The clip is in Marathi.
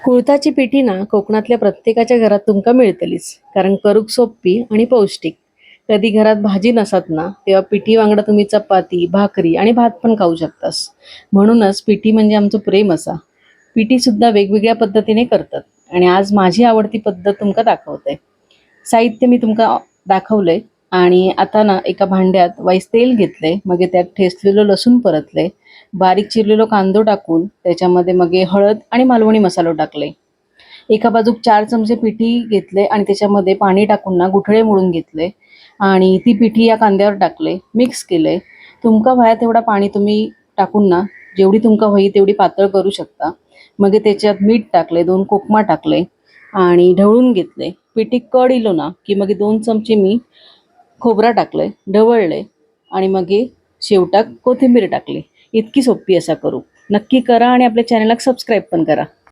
कुळथाची पिठी ना कोकणातल्या प्रत्येकाच्या घरात तुमका मिळतलीच, कारण करूक सोपी आणि पौष्टिक. कधी घरात भाजी नसत ना तेव्हा पिठी वांगडा तुम्ही चपाती भाकरी आणि भात पण खाऊ शकतास. म्हणूनच पिठी म्हणजे आमचं प्रेम असा. पिठी सुद्धा वेगवेगळ्या पद्धतीने करतात आणि आज माझी आवडती पद्धत तुमका दाखवते. साहित्य मी तुमका दाखवलंय. आणि आता ना एका भांड्यात वाईस तेल घेतलंय, मग त्यात ठेचलेलं लसूण परतले, बारीक चिरलेलो कांदो टाकून त्याच्यामध्ये मग हळद आणि मालवणी मसालो टाकले. एका बाजूक 4 चमचे पिठी घेतले आणि त्याच्यामध्ये पाणी टाकून ना गुठळे मोडून घेतले आणि ती पिठी या कांद्यावर टाकले, मिक्स केले. तुमका व्हाया तेवढा पाणी तुम्ही टाकून ना जेवढी तुमका होई तेवढी पातळ करू शकता. मग त्याच्यात मीठ टाकले, 2 कोकमा टाकले आणि ढवळून घेतले. पिठी कड इलो ना की मग 2 चमचे मी खोबरा टाकलंय, ढवळले आणि मग शेवटाक कोथिंबीर टाकली. इतकी सोपी असा करू. नक्की करा आणि आपल्या चॅनलला सबस्क्राईब पण करा.